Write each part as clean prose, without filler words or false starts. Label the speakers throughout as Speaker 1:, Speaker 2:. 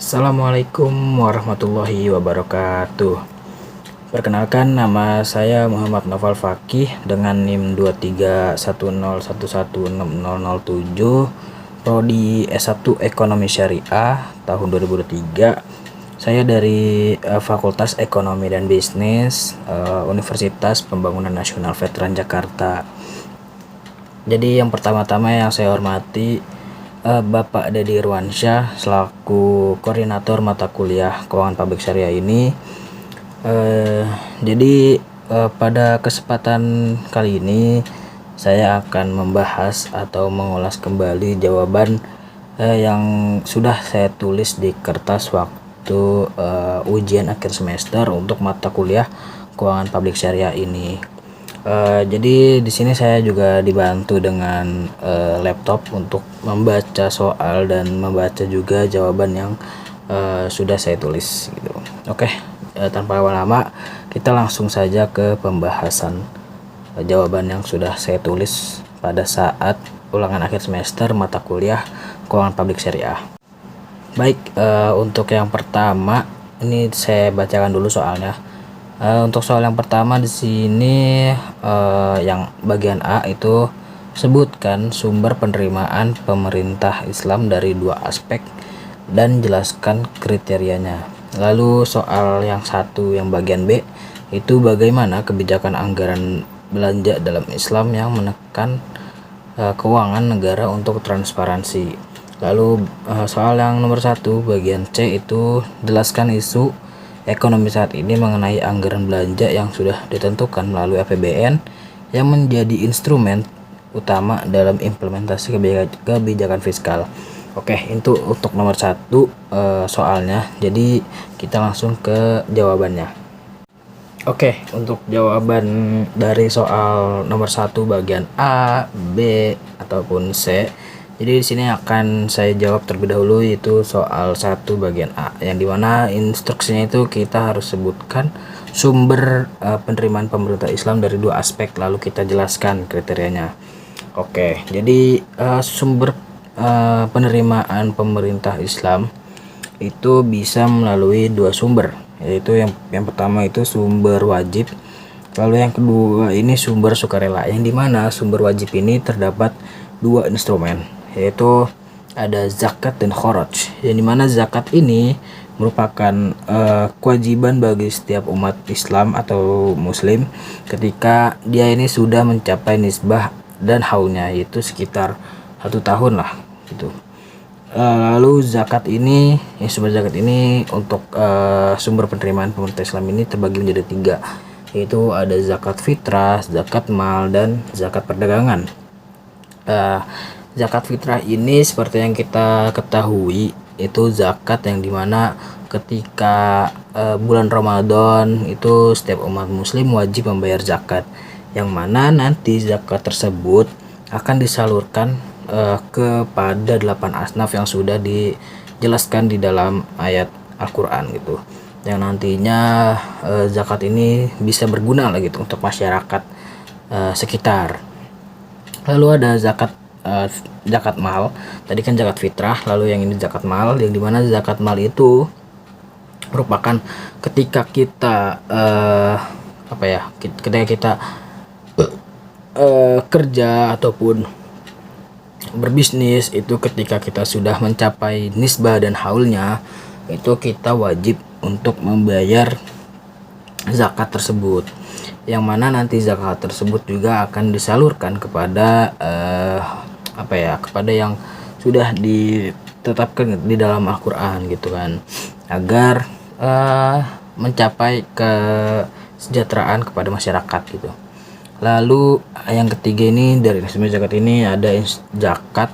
Speaker 1: Assalamualaikum warahmatullahi wabarakatuh. Perkenalkan, nama saya Muhammad Noval Fakih dengan NIM 2310116007, prodi S1 Ekonomi Syariah tahun 2023. Saya dari Fakultas Ekonomi dan Bisnis, Universitas Pembangunan Nasional Veteran Jakarta. Jadi yang pertama-tama yang saya hormati Bapak Dedi Irwansyah selaku koordinator mata kuliah Keuangan Publik Syariah ini. Pada kesempatan kali ini saya akan membahas atau mengulas kembali jawaban yang sudah saya tulis di kertas waktu ujian akhir semester untuk mata kuliah Keuangan Publik Syariah ini. Jadi di sini saya juga dibantu dengan laptop untuk membaca soal dan membaca juga jawaban yang sudah saya tulis gitu. Oke, tanpa lama-lama kita langsung saja ke pembahasan jawaban yang sudah saya tulis pada saat ulangan akhir semester mata kuliah Keuangan Publik Syariah. Baik, untuk yang pertama ini saya bacakan dulu soalnya. Untuk soal yang pertama di sini yang bagian A itu sebutkan sumber penerimaan pemerintah Islam dari dua aspek dan jelaskan kriterianya. Lalu soal yang satu yang bagian B itu bagaimana kebijakan anggaran belanja dalam Islam yang menekan keuangan negara untuk transparansi. Lalu soal yang nomor satu bagian C itu jelaskan isu ekonomi saat ini mengenai anggaran belanja yang sudah ditentukan melalui APBN yang menjadi instrumen utama dalam implementasi kebijakan fiskal. Oke, itu untuk nomor satu soalnya. Jadi kita langsung ke jawabannya. Oke, untuk jawaban dari soal nomor satu bagian A, B ataupun C. Jadi di sini akan saya jawab terlebih dahulu, yaitu soal 1 bagian A, yang dimana instruksinya itu kita harus sebutkan sumber penerimaan pemerintah Islam dari dua aspek, lalu kita jelaskan kriterianya. Oke, jadi sumber penerimaan pemerintah Islam itu bisa melalui dua sumber, yaitu yang pertama itu sumber wajib, lalu yang kedua ini sumber sukarela, yang dimana sumber wajib ini terdapat dua instrumen, yaitu ada zakat dan kharaj, yang dimana zakat ini merupakan kewajiban bagi setiap umat Islam atau muslim ketika dia ini sudah mencapai nisbah dan haulnya, yaitu sekitar 1 tahun lah gitu. Lalu zakat ini, sumber zakat ini untuk sumber penerimaan pemerintah Islam ini terbagi menjadi 3, yaitu ada zakat fitrah, zakat mal, dan zakat perdagangan. Zakat fitrah ini seperti yang kita ketahui itu zakat yang dimana ketika bulan Ramadan itu setiap umat muslim wajib membayar zakat, yang mana nanti zakat tersebut akan disalurkan kepada 8 asnaf yang sudah dijelaskan di dalam ayat Al-Quran gitu, yang nantinya zakat ini bisa berguna lah gitu untuk masyarakat sekitar. Lalu ada zakat mal, tadi kan zakat fitrah, lalu yang ini zakat mal, yang dimana zakat mal itu merupakan ketika kita ketika kita kerja ataupun berbisnis, itu ketika kita sudah mencapai nisbah dan haulnya, itu kita wajib untuk membayar zakat tersebut, yang mana nanti zakat tersebut juga akan disalurkan kepada kepada yang sudah ditetapkan di dalam Al-Quran gitu kan, agar mencapai kesejahteraan kepada masyarakat gitu. Lalu yang ketiga ini dari instrumen zakat ini ada zakat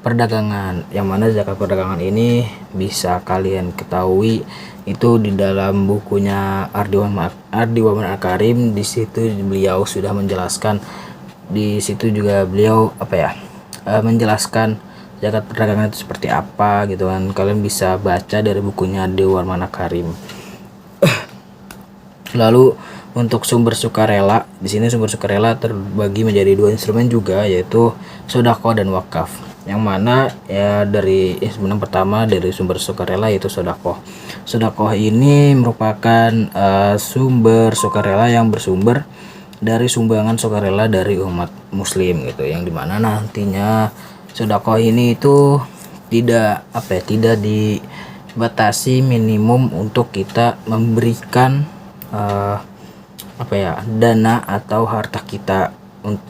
Speaker 1: perdagangan, yang mana zakat perdagangan ini bisa kalian ketahui itu di dalam bukunya Ardi Waman Al-Karim. Di situ beliau sudah menjelaskan, di situ juga beliau menjelaskan zakat perdagangan itu seperti apa gitu kan. Kalian bisa baca dari bukunya Ardi Waman Al-Karim. Lalu untuk sumber sukarela, di sini sumber sukarela terbagi menjadi dua instrumen juga, yaitu sedekah dan wakaf. yang mana ya dari sebenarnya pertama dari sumber sukarela yaitu sedekah. Sedekah ini merupakan sumber sukarela yang bersumber dari sumbangan sukarela dari umat muslim gitu, yang dimana nantinya sedekah ini itu tidak dibatasi minimum untuk kita memberikan dana atau harta kita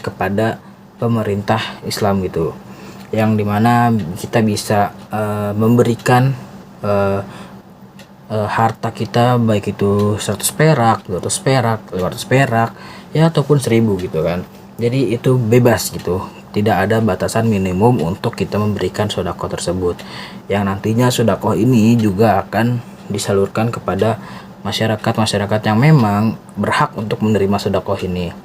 Speaker 1: kepada pemerintah Islam gitu, yang dimana kita bisa memberikan harta kita, baik itu 100 perak, 200 perak, 500 perak ya, ataupun 1000 gitu kan. Jadi itu bebas gitu, tidak ada batasan minimum untuk kita memberikan sedekah tersebut, yang nantinya sedekah ini juga akan disalurkan kepada masyarakat yang memang berhak untuk menerima sedekah ini.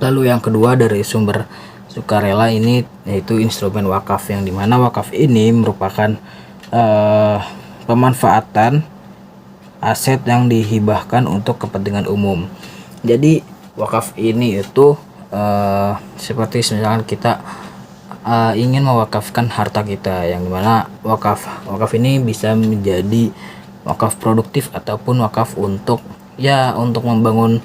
Speaker 1: Lalu yang kedua dari sumber sukarela ini yaitu instrumen wakaf, yang dimana wakaf ini merupakan pemanfaatan aset yang dihibahkan untuk kepentingan umum. Jadi wakaf ini itu seperti misalkan kita ingin mewakafkan harta kita, yang dimana wakaf ini bisa menjadi wakaf produktif ataupun wakaf untuk membangun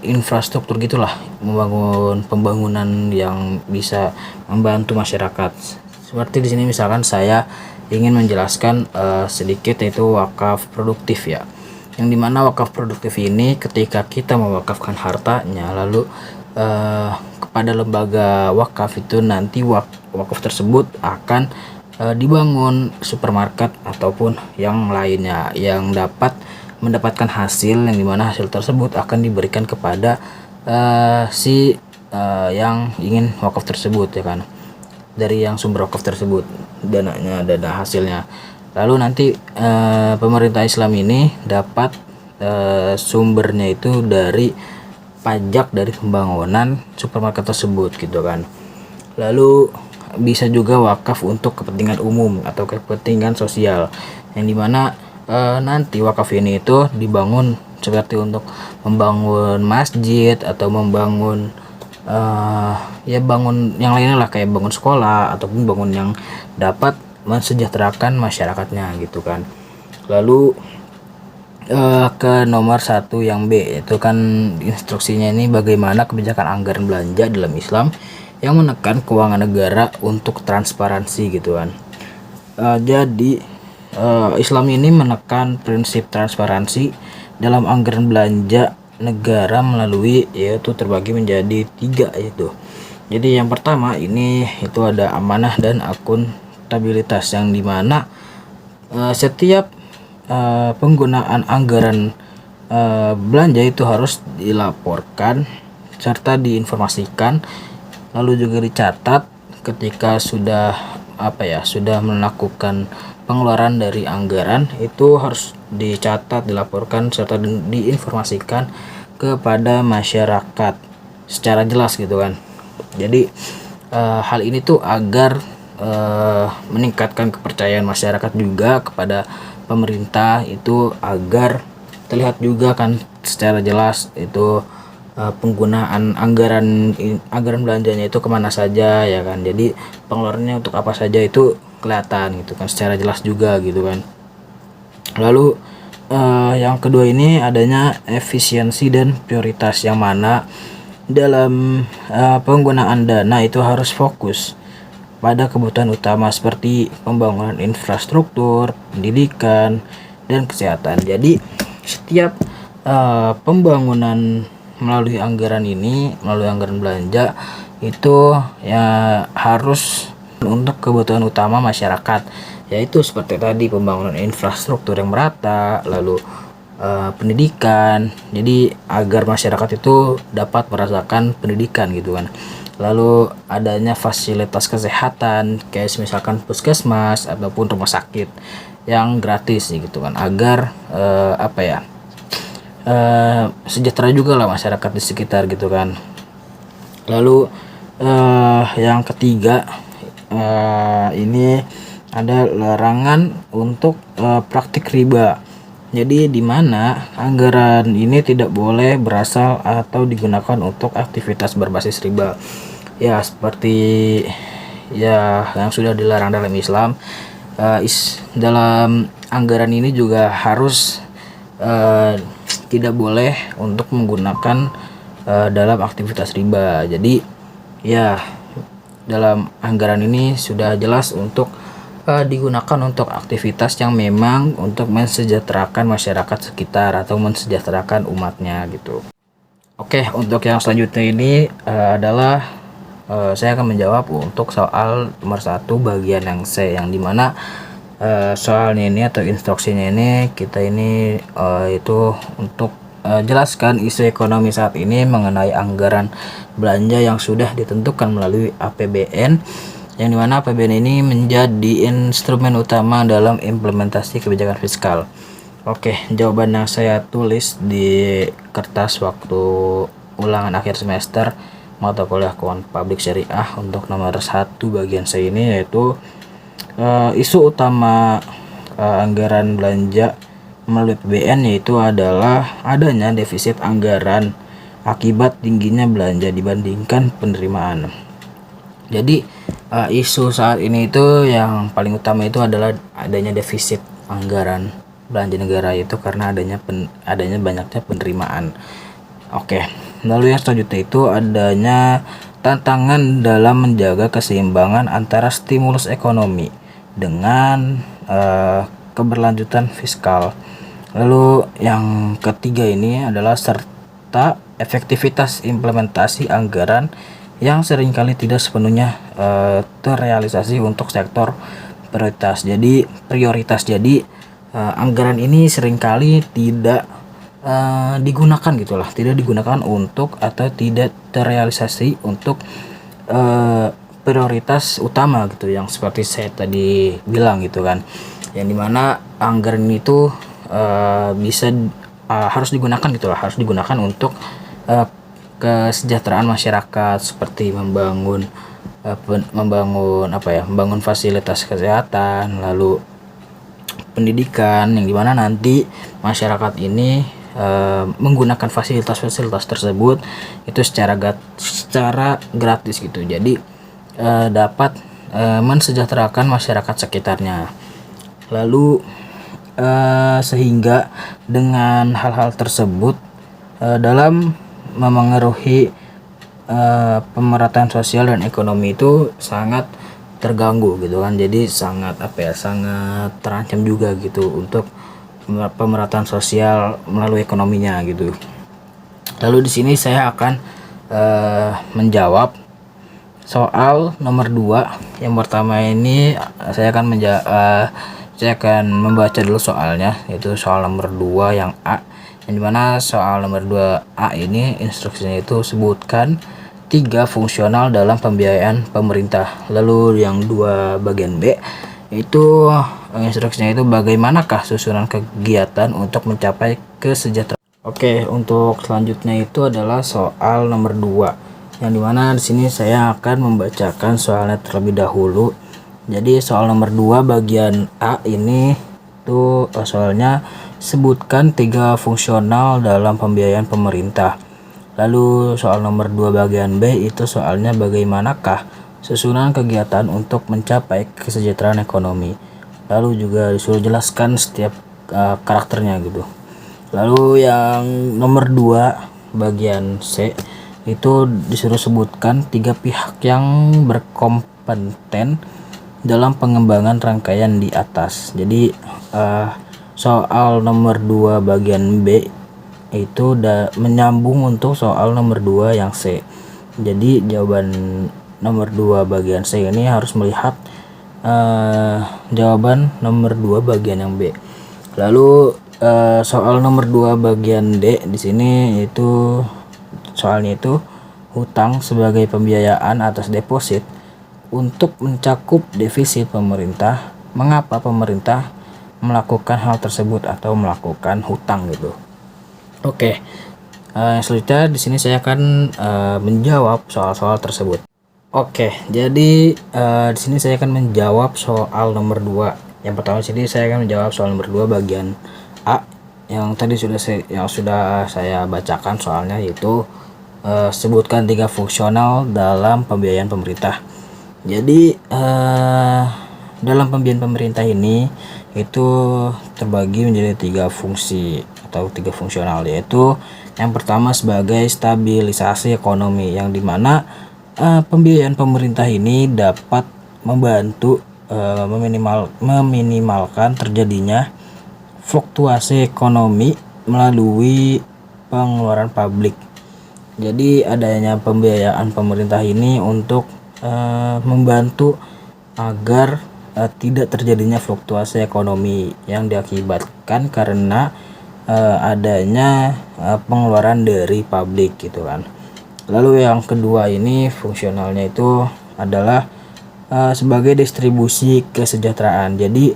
Speaker 1: infrastruktur gitulah, membangun pembangunan yang bisa membantu masyarakat. Seperti di sini misalkan saya ingin menjelaskan sedikit, yaitu wakaf produktif ya, yang dimana wakaf produktif ini ketika kita mewakafkan hartanya lalu kepada lembaga wakaf itu, nanti wakaf tersebut akan dibangun supermarket ataupun yang lainnya yang dapat mendapatkan hasil, yang dimana hasil tersebut akan diberikan kepada yang ingin wakaf tersebut ya kan, dari yang sumber wakaf tersebut dana hasilnya. Lalu nanti pemerintah Islam ini dapat sumbernya itu dari pajak dari pembangunan supermarket tersebut gitu kan. Lalu bisa juga wakaf untuk kepentingan umum atau kepentingan sosial, yang dimana nanti wakaf ini itu dibangun seperti untuk membangun masjid atau membangun bangun yang lainnya lah, kayak bangun sekolah ataupun bangun yang dapat mensejahterakan masyarakatnya gitu kan. Lalu ke nomor 1 yang B, itu kan instruksinya ini bagaimana kebijakan anggaran belanja dalam Islam yang menekan keuangan negara untuk transparansi gitu kan. Jadi Islam ini menekan prinsip transparansi dalam anggaran belanja negara melalui yaitu terbagi menjadi 3 yaitu. Jadi yang pertama ini itu ada amanah dan akuntabilitas, yang dimana setiap penggunaan anggaran belanja itu harus dilaporkan serta diinformasikan, lalu juga dicatat ketika sudah melakukan pengeluaran dari anggaran, itu harus dicatat, dilaporkan serta diinformasikan kepada masyarakat secara jelas gitu kan. Jadi hal ini tuh agar meningkatkan kepercayaan masyarakat juga kepada pemerintah, itu agar terlihat juga kan secara jelas itu penggunaan anggaran belanjanya itu kemana saja ya kan. Jadi pengeluarannya untuk apa saja itu kelihatan gitu kan secara jelas juga gitu kan. Lalu yang kedua ini adanya efisiensi dan prioritas, yang mana dalam penggunaan dana itu harus fokus pada kebutuhan utama seperti pembangunan infrastruktur, pendidikan, dan kesehatan. Jadi setiap pembangunan melalui anggaran belanja itu ya harus untuk kebutuhan utama masyarakat, yaitu seperti tadi pembangunan infrastruktur yang merata, lalu pendidikan, jadi agar masyarakat itu dapat merasakan pendidikan gitu kan. Lalu adanya fasilitas kesehatan kayak misalkan puskesmas ataupun rumah sakit yang gratis gitu kan, agar sejahtera juga lah masyarakat di sekitar gitu kan. Lalu yang ketiga ini ada larangan untuk praktik riba. Jadi di mana anggaran ini tidak boleh berasal atau digunakan untuk aktivitas berbasis riba. Ya seperti ya yang sudah dilarang dalam Islam. Dalam anggaran ini juga harus tidak boleh untuk menggunakan dalam aktivitas riba. Jadi ya dalam anggaran ini sudah jelas untuk digunakan untuk aktivitas yang memang untuk mensejahterakan masyarakat sekitar atau mensejahterakan umatnya gitu. Oke, untuk yang selanjutnya ini adalah saya akan menjawab untuk soal nomor 1 bagian yang C, yang dimana soalnya ini atau instruksinya ini kita ini itu untuk jelaskan isu ekonomi saat ini mengenai anggaran belanja yang sudah ditentukan melalui APBN, yang dimana APBN ini menjadi instrumen utama dalam implementasi kebijakan fiskal. Oke, jawaban yang saya tulis di kertas waktu ulangan akhir semester mata kuliah keuangan publik syariah untuk nomor 1 bagian C ini, yaitu isu utama anggaran belanja melalui APBN yaitu adalah adanya defisit anggaran akibat tingginya belanja dibandingkan penerimaan. Jadi isu saat ini itu yang paling utama itu adalah adanya defisit anggaran belanja negara, itu karena adanya banyaknya penerimaan. Oke, lalu yang selanjutnya itu adanya tantangan dalam menjaga keseimbangan antara stimulus ekonomi dengan keberlanjutan fiskal. Lalu yang ketiga ini adalah serta efektivitas implementasi anggaran yang seringkali tidak sepenuhnya terrealisasi untuk sektor prioritas. Jadi anggaran ini seringkali tidak digunakan gitulah, tidak digunakan untuk atau tidak terrealisasi untuk prioritas utama gitu, yang seperti saya tadi bilang gitu kan, yang dimana anggaran itu harus digunakan gitulah, harus digunakan untuk kesejahteraan masyarakat seperti membangun fasilitas kesehatan, lalu pendidikan, yang dimana nanti masyarakat ini menggunakan fasilitas-fasilitas tersebut itu secara gratis gitu. Jadi dapat mensejahterakan masyarakat sekitarnya. Lalu sehingga dengan hal-hal tersebut dalam memengaruhi pemerataan sosial dan ekonomi itu sangat terganggu gitu kan. Jadi sangat sangat terancam juga gitu untuk pemerataan sosial melalui ekonominya gitu. Lalu di sini saya akan menjawab soal nomor 2. Yang pertama ini saya akan membaca dulu soalnya, yaitu soal nomor 2 yang A, yang dimana soal nomor 2A ini instruksinya itu sebutkan 3 fungsional dalam pembiayaan pemerintah. Lalu yang 2 bagian B itu instruksinya itu bagaimanakah susunan kegiatan untuk mencapai kesejahteraan. Oke, untuk selanjutnya itu adalah soal nomor 2, yang dimana di sini saya akan membacakan soalnya terlebih dahulu. Jadi soal nomor 2 bagian A ini itu soalnya sebutkan 3 fungsional dalam pembiayaan pemerintah. Lalu soal nomor 2 bagian B itu soalnya bagaimanakah susunan kegiatan untuk mencapai kesejahteraan ekonomi. Lalu juga disuruh jelaskan setiap karakternya gitu. Lalu yang nomor 2 bagian C itu disuruh sebutkan 3 pihak yang berkompeten dalam pengembangan rangkaian di atas. Jadi soal nomor 2 bagian B itu menyambung untuk soal nomor 2 yang C. Jadi jawaban nomor 2 bagian C ini harus melihat jawaban nomor 2 bagian yang B. Lalu soal nomor 2 bagian D di sini itu soalnya itu hutang sebagai pembiayaan atas deposit untuk mencakup defisit pemerintah. Mengapa pemerintah melakukan hal tersebut atau melakukan hutang gitu. Oke, selanjutnya di sini saya akan menjawab soal-soal tersebut. Oke, jadi di sini saya akan menjawab soal nomor 2. Yang pertama sini saya akan menjawab soal nomor 2 bagian A, yang tadi sudah saya bacakan soalnya, yaitu sebutkan 3 fungsional dalam pembiayaan pemerintah. Jadi dalam pembiayaan pemerintah ini itu terbagi menjadi 3 fungsi atau 3 fungsional, yaitu yang pertama sebagai stabilisasi ekonomi, yang dimana pembiayaan pemerintah ini dapat membantu meminimalkan terjadinya fluktuasi ekonomi melalui pengeluaran publik. Jadi adanya pembiayaan pemerintah ini untuk membantu agar tidak terjadinya fluktuasi ekonomi yang diakibatkan karena adanya pengeluaran dari publik gitu kan. Lalu yang kedua ini fungsionalnya itu adalah sebagai distribusi kesejahteraan. Jadi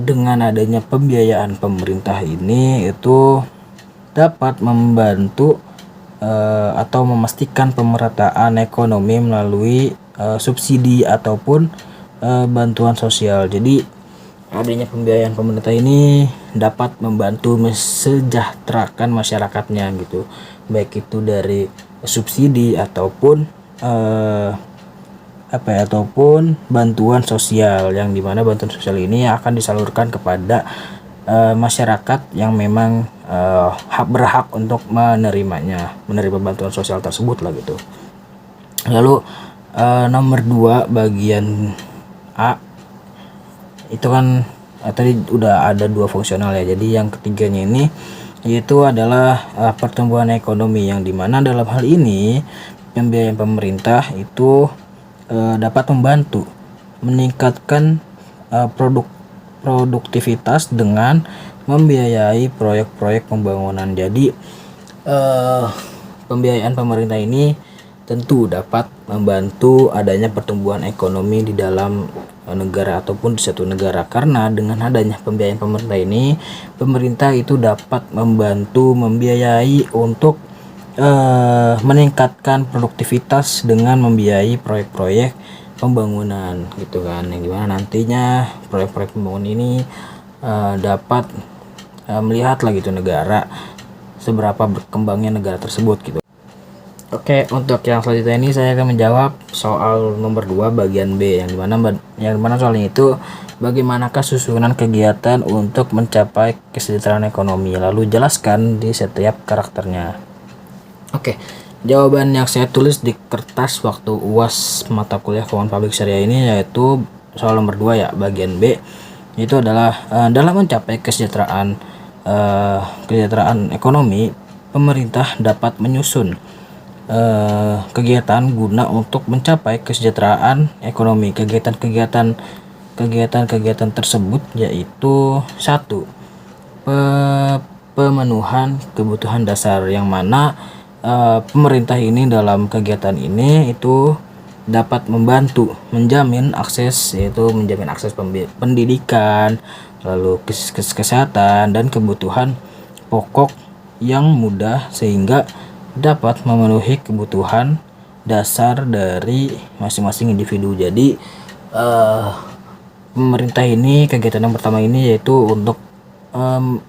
Speaker 1: dengan adanya pembiayaan pemerintah ini itu dapat membantu atau memastikan pemerataan ekonomi melalui subsidi ataupun bantuan sosial. Jadi adanya pembiayaan pemerintah ini dapat membantu mesejahterakan masyarakatnya gitu, baik itu dari subsidi ataupun ataupun bantuan sosial, yang dimana bantuan sosial ini akan disalurkan kepada masyarakat yang memang berhak untuk menerima bantuan sosial tersebut lah gitu. Lalu nomor 2 bagian A itu kan tadi udah ada 2 fungsional ya. Jadi yang ketiganya ini yaitu adalah pertumbuhan ekonomi, yang dimana dalam hal ini pembiayaan pemerintah itu dapat membantu meningkatkan produktivitas dengan membiayai proyek-proyek pembangunan. Jadi pembiayaan pemerintah ini tentu dapat membantu adanya pertumbuhan ekonomi di dalam negara ataupun di satu negara, karena dengan adanya pembiayaan pemerintah ini, pemerintah itu dapat membantu membiayai untuk meningkatkan produktivitas dengan membiayai proyek-proyek pembangunan gitu kan, yang dimana nantinya proyek-proyek pembangunan ini dapat melihat lah gitu negara seberapa berkembangnya negara tersebut gitu. Oke, untuk yang selanjutnya ini saya akan menjawab soal nomor 2 bagian B, yang dimana soalnya itu bagaimanakah susunan kegiatan untuk mencapai kesejahteraan ekonomi, lalu jelaskan di setiap karakternya. Oke, jawaban yang saya tulis di kertas waktu UAS mata kuliah keuangan publik syariah ini yaitu soal nomor 2 ya, bagian B, itu adalah dalam mencapai kesejahteraan ekonomi, pemerintah dapat menyusun kegiatan guna untuk mencapai kesejahteraan ekonomi. Kegiatan tersebut yaitu 1. Pemenuhan kebutuhan dasar, yang mana pemerintah ini dalam kegiatan ini itu dapat membantu menjamin akses pendidikan, lalu kesehatan dan kebutuhan pokok yang mudah, sehingga dapat memenuhi kebutuhan dasar dari masing-masing individu. Jadi pemerintah ini kegiatan yang pertama ini yaitu untuk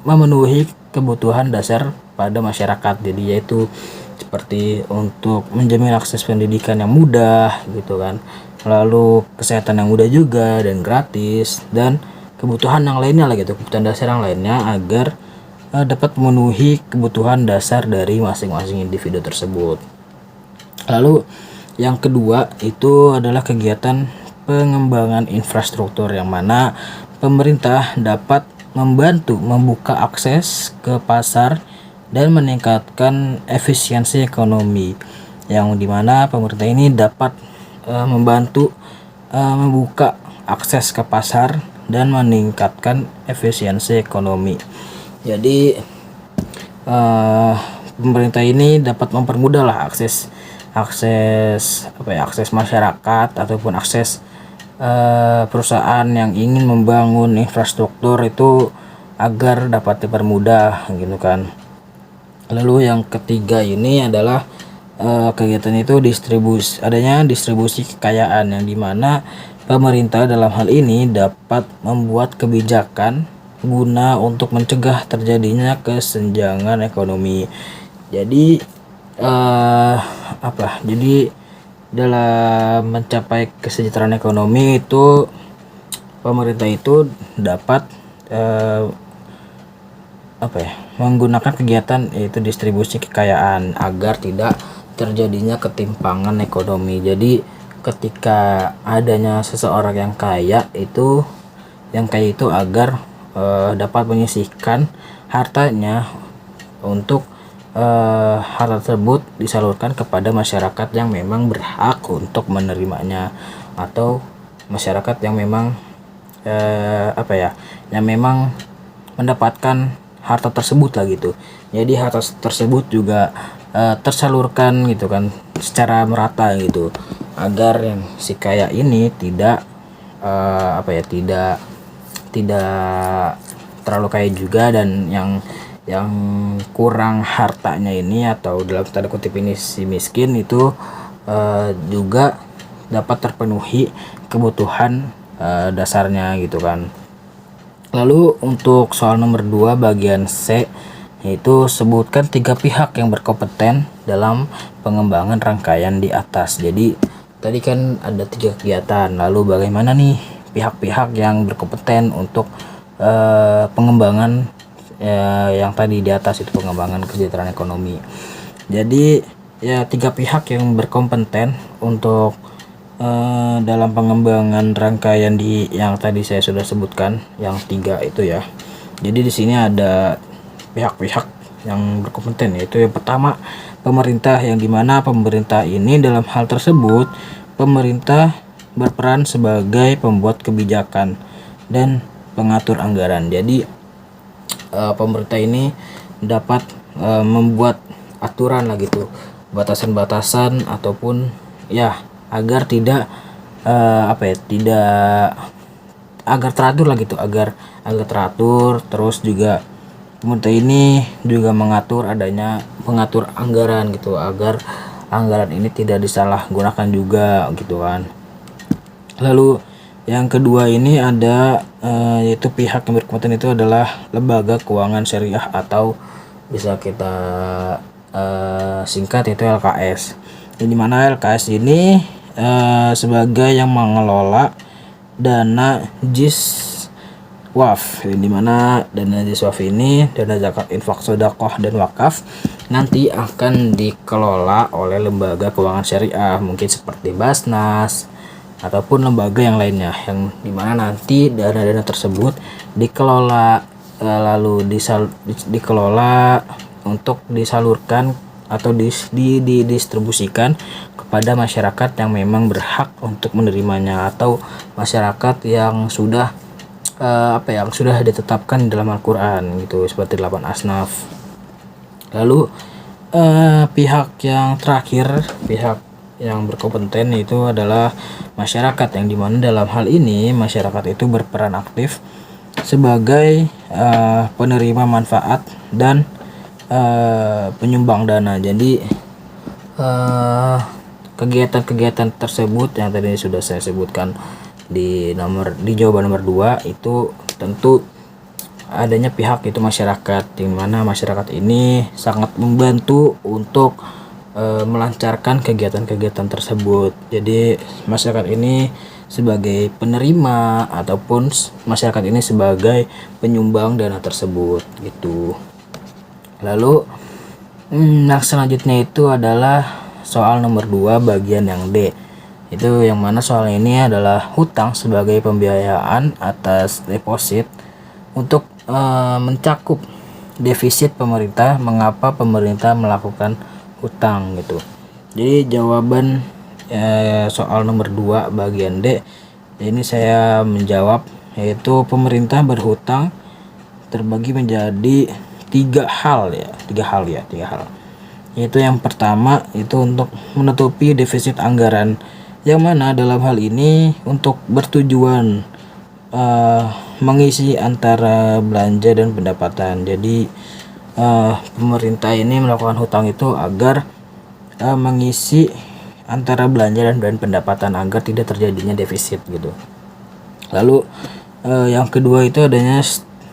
Speaker 1: memenuhi kebutuhan dasar pada masyarakat. Jadi yaitu seperti untuk menjamin akses pendidikan yang mudah gitu kan, lalu kesehatan yang mudah juga dan gratis, dan kebutuhan yang lainnya lah gitu, kebutuhan dasar yang lainnya, agar dapat memenuhi kebutuhan dasar dari masing-masing individu tersebut. Lalu yang kedua itu adalah kegiatan pengembangan infrastruktur, yang mana pemerintah dapat membantu membuka akses ke pasar dan meningkatkan efisiensi ekonomi, yang dimana pemerintah ini dapat membantu membuka akses ke pasar dan meningkatkan efisiensi ekonomi. Jadi pemerintah ini dapat mempermudah lah akses masyarakat ataupun akses perusahaan yang ingin membangun infrastruktur itu agar dapat dipermudah gitu kan. Lalu yang ketiga ini adalah kegiatan itu adanya distribusi kekayaan, yang dimana pemerintah dalam hal ini dapat membuat kebijakan guna untuk mencegah terjadinya kesenjangan ekonomi. Jadi dalam mencapai kesejahteraan ekonomi itu pemerintah itu dapat menggunakan kegiatan yaitu distribusi kekayaan agar tidak terjadinya ketimpangan ekonomi. Jadi ketika adanya seseorang yang kaya itu agar dapat menyisihkan hartanya untuk hal tersebut disalurkan kepada masyarakat yang memang berhak untuk menerimanya, atau masyarakat yang memang yang memang mendapatkan harta tersebut lah gitu. Jadi harta tersebut juga tersalurkan gitu kan secara merata gitu, agar yang si kaya ini tidak tidak terlalu kaya juga, dan yang kurang hartanya ini atau dalam tanda kutip ini si miskin itu juga dapat terpenuhi kebutuhan dasarnya gitu kan. Lalu untuk soal nomor 2 bagian C, yaitu sebutkan 3 pihak yang berkompeten dalam pengembangan rangkaian di atas. Jadi tadi kan ada 3 kegiatan, lalu bagaimana nih pihak-pihak yang berkompeten untuk pengembangan yang tadi di atas itu, pengembangan kesejahteraan ekonomi. Jadi ya 3 pihak yang berkompeten untuk dalam pengembangan rangkaian di yang tadi saya sudah sebutkan yang 3 itu ya. Jadi di sini ada pihak-pihak yang berkompeten, yaitu yang pertama pemerintah, yang dimana pemerintah ini dalam hal tersebut pemerintah berperan sebagai pembuat kebijakan dan pengatur anggaran. Jadi pemerintah ini dapat membuat aturan lah gitu, batasan-batasan ataupun ya agar tidak agar teratur lah gitu, agar teratur. Terus juga pemerintah ini juga mengatur pengatur anggaran gitu, agar anggaran ini tidak disalahgunakan juga gitu kan. Lalu yang kedua ini ada yaitu pihak yang berkompeten itu adalah lembaga keuangan syariah atau bisa kita singkat itu LKS. Di mana LKS ini sebagai yang mengelola dana jiswaf, di mana dana jiswaf ini, dana zakat, infak, sedekah dan wakaf nanti akan dikelola oleh lembaga keuangan syariah, mungkin seperti Basnas ataupun lembaga yang lainnya, yang dimana nanti dana-dana tersebut dikelola lalu dikelola untuk disalurkan atau didistribusikan kepada masyarakat yang memang berhak untuk menerimanya, atau masyarakat yang sudah yang sudah ditetapkan dalam Al-Quran gitu, seperti 8 asnaf. Lalu pihak yang terakhir, pihak yang berkompeten itu adalah masyarakat, yang dimana dalam hal ini masyarakat itu berperan aktif sebagai penerima manfaat dan penyumbang dana. Jadi kegiatan-kegiatan tersebut yang tadi sudah saya sebutkan di jawaban nomor 2 itu tentu adanya pihak itu masyarakat, di mana masyarakat ini sangat membantu untuk melancarkan kegiatan-kegiatan tersebut. Jadi masyarakat ini sebagai penerima ataupun masyarakat ini sebagai penyumbang dana tersebut gitu. Lalu selanjutnya itu adalah soal nomor 2 bagian yang D, itu yang mana soal ini adalah hutang sebagai pembiayaan atas deposit untuk mencakup defisit pemerintah. Mengapa pemerintah melakukan hutang gitu. Jadi jawaban soal nomor 2 bagian D ini saya menjawab, yaitu pemerintah berhutang terbagi menjadi tiga hal. Yaitu yang pertama itu untuk menutupi defisit anggaran, yang mana dalam hal ini untuk bertujuan mengisi antara belanja dan pendapatan. Jadi pemerintah ini melakukan hutang itu agar mengisi antara belanja dan pendapatan agar tidak terjadinya defisit gitu. Lalu yang kedua itu adanya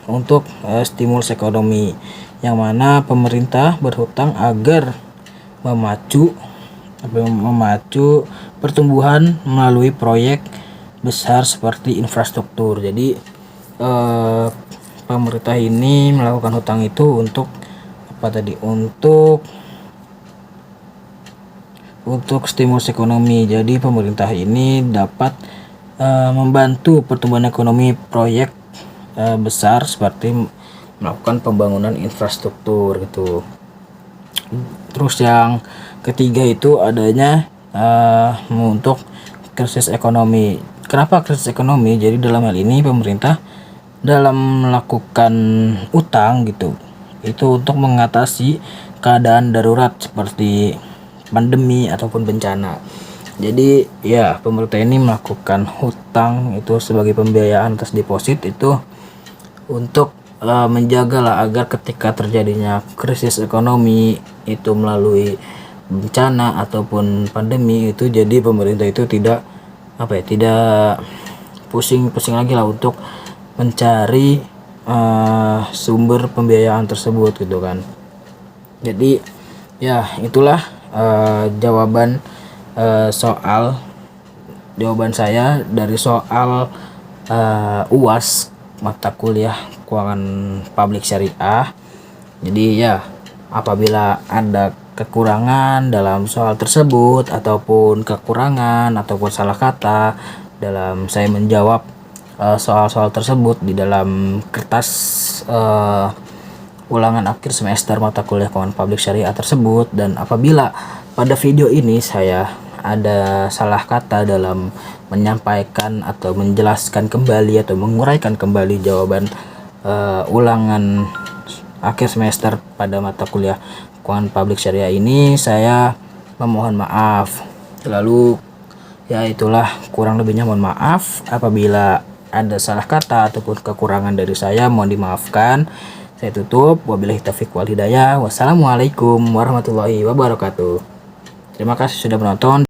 Speaker 1: untuk stimulus ekonomi, yang mana pemerintah berhutang agar memacu pertumbuhan melalui proyek besar seperti infrastruktur. Jadi pemerintah ini melakukan hutang itu untuk apa tadi? Untuk stimulus ekonomi. Jadi pemerintah ini dapat membantu pertumbuhan ekonomi proyek besar seperti melakukan pembangunan infrastruktur gitu. Terus yang ketiga itu adanya untuk krisis ekonomi. Kenapa krisis ekonomi? Jadi dalam hal ini pemerintah dalam melakukan utang gitu, itu untuk mengatasi keadaan darurat seperti pandemi ataupun bencana. Jadi ya pemerintah ini melakukan hutang itu sebagai pembiayaan atas deposit itu untuk menjagalah agar ketika terjadinya krisis ekonomi itu melalui bencana ataupun pandemi itu, jadi pemerintah itu tidak pusing-pusing lagi lah untuk mencari sumber pembiayaan tersebut gitu kan. Jadi ya itulah jawaban saya dari soal UAS mata kuliah keuangan publik syariah. Jadi ya apabila ada kekurangan dalam soal tersebut ataupun salah kata dalam saya menjawab soal-soal tersebut di dalam kertas ulangan akhir semester mata kuliah keuangan publik syariah tersebut, dan apabila pada video ini saya ada salah kata dalam menyampaikan atau menjelaskan kembali atau menguraikan kembali jawaban ulangan akhir semester pada mata kuliah keuangan publik syariah ini, saya memohon maaf. Lalu ya itulah, kurang lebihnya mohon maaf. Apabila ada salah kata ataupun kekurangan dari saya, mohon dimaafkan. Saya tutup, wabillahi taufiq wal hidayah. Wassalamualaikum warahmatullahi wabarakatuh. Terima kasih sudah menonton.